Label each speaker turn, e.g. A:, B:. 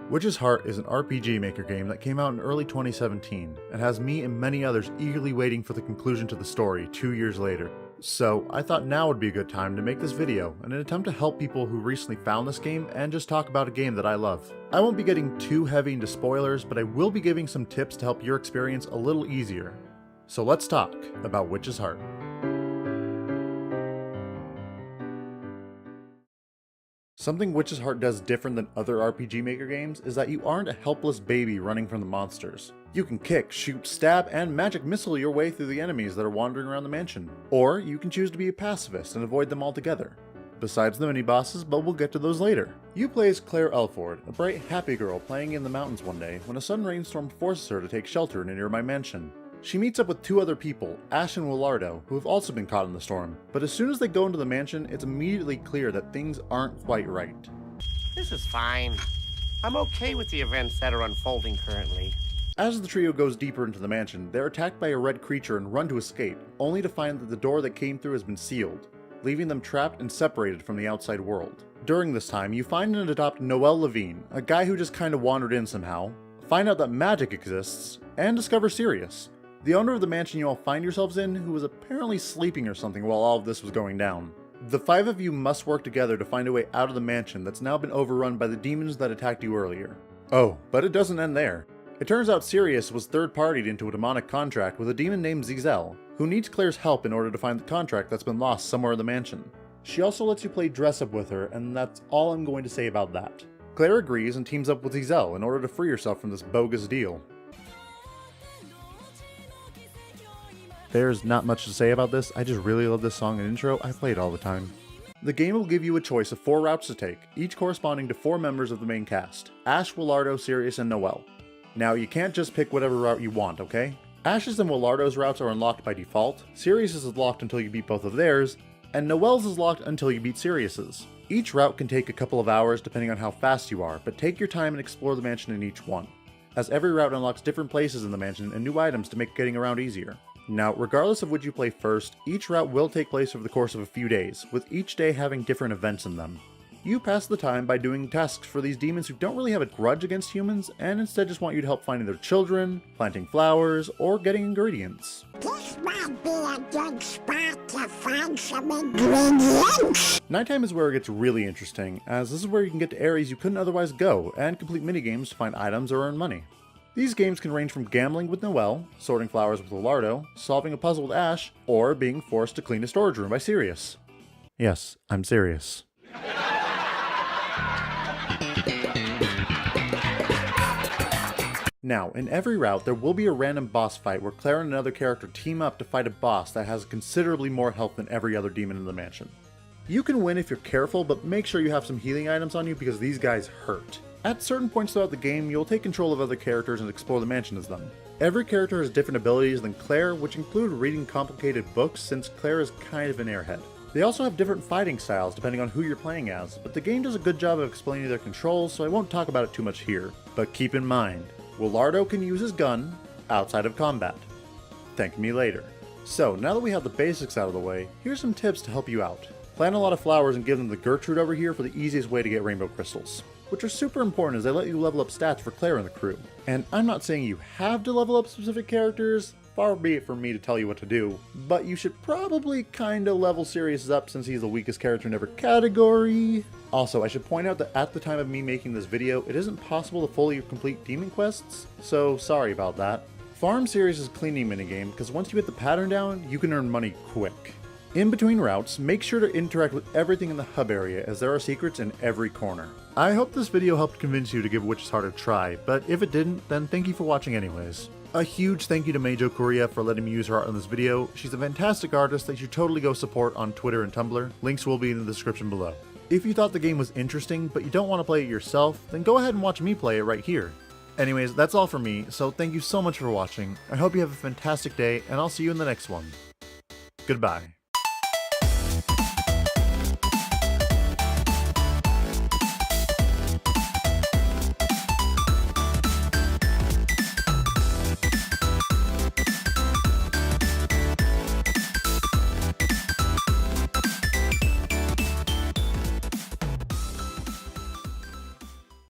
A: Witch's Heart is an RPG Maker game that came out in early 2017, and has me and many others eagerly waiting for the conclusion to the story 2 years later. So I thought now would be a good time to make this video in an attempt to help people who recently found this game and just talk about a game that I love. I won't be getting too heavy into spoilers, but I will be giving some tips to help your experience a little easier. So let's talk about Witch's Heart. Something Witch's Heart does different than other RPG Maker games is that you aren't a helpless baby running from the monsters. You can kick, shoot, stab, and magic missile your way through the enemies that are wandering around the mansion. Or you can choose to be a pacifist and avoid them altogether. Besides the mini-bosses, but we'll get to those later. You play as Claire Elford, a bright, happy girl playing in the mountains one day when a sudden rainstorm forces her to take shelter in a nearby mansion. She meets up with two other people, Ash and Wilardo, who have also been caught in the storm, but as soon as they go into the mansion, it's immediately clear that things aren't quite right.
B: This is fine. I'm okay with the events that are unfolding currently.
A: As the trio goes deeper into the mansion, they're attacked by a red creature and run to escape, only to find that the door that came through has been sealed, leaving them trapped and separated from the outside world. During this time, you find and adopt Noel Levine, a guy who just kinda wandered in somehow, find out that magic exists, and discover Sirius, the owner of the mansion you all find yourselves in, who was apparently sleeping or something while all of this was going down. The five of you must work together to find a way out of the mansion that's now been overrun by the demons that attacked you earlier. Oh, but it doesn't end there. It turns out Sirius was third-partied into a demonic contract with a demon named Zizel, who needs Claire's help in order to find the contract that's been lost somewhere in the mansion. She also lets you play dress-up with her, and that's all I'm going to say about that. Claire agrees and teams up with Zizel in order to free herself from this bogus deal. There's not much to say about this, I just really love this song and intro, I play it all the time. The game will give you a choice of 4 routes to take, each corresponding to 4 members of the main cast: Ash, Wilardo, Sirius, and Noel. Now you can't just pick whatever route you want, okay? Ash's and Wilardo's routes are unlocked by default, Sirius's is locked until you beat both of theirs, and Noel's is locked until you beat Sirius's. Each route can take a couple of hours depending on how fast you are, but take your time and explore the mansion in each one, as every route unlocks different places in the mansion and new items to make getting around easier. Now, regardless of which you play first, each route will take place over the course of a few days, with each day having different events in them. You pass the time by doing tasks for these demons who don't really have a grudge against humans, and instead just want you to help finding their children, planting flowers, or getting ingredients.
C: This might be a good spot to find some ingredients.
A: Nighttime is where it gets really interesting, as this is where you can get to areas you couldn't otherwise go, and complete minigames to find items or earn money. These games can range from gambling with Noel, sorting flowers with Wilardo, solving a puzzle with Ash, or being forced to clean a storage room by Sirius. Yes, I'm serious. Now, in every route, there will be a random boss fight where Claire and another character team up to fight a boss that has considerably more health than every other demon in the mansion. You can win if you're careful, but make sure you have some healing items on you because these guys hurt. At certain points throughout the game, you'll take control of other characters and explore the mansion as them. Every character has different abilities than Claire, which include reading complicated books since Claire is kind of an airhead. They also have different fighting styles depending on who you're playing as, but the game does a good job of explaining their controls, so I won't talk about it too much here. But keep in mind, Wilardo can use his gun outside of combat. Thank me later. So, now that we have the basics out of the way, here's some tips to help you out. Plant a lot of flowers and give them the Gertrude over here for the easiest way to get rainbow crystals, which are super important as they let you level up stats for Claire and the crew. And I'm not saying you have to level up specific characters, far be it from me to tell you what to do, but you should probably kinda level Sirius up since he's the weakest character in every category. Also, I should point out that at the time of me making this video, it isn't possible to fully complete demon quests, so sorry about that. Farm Sirius' cleaning minigame, because once you get the pattern down, you can earn money quick. In between routes, make sure to interact with everything in the hub area as there are secrets in every corner. I hope this video helped convince you to give Witch's Heart a try, but if it didn't, then thank you for watching anyways. A huge thank you to Majokurea for letting me use her art in this video. She's a fantastic artist that you should totally go support on Twitter and Tumblr. Links will be in the description below. If you thought the game was interesting, but you don't want to play it yourself, then go ahead and watch me play it right here. Anyways, that's all for me, so thank you so much for watching. I hope you have a fantastic day, and I'll see you in the next one. Goodbye.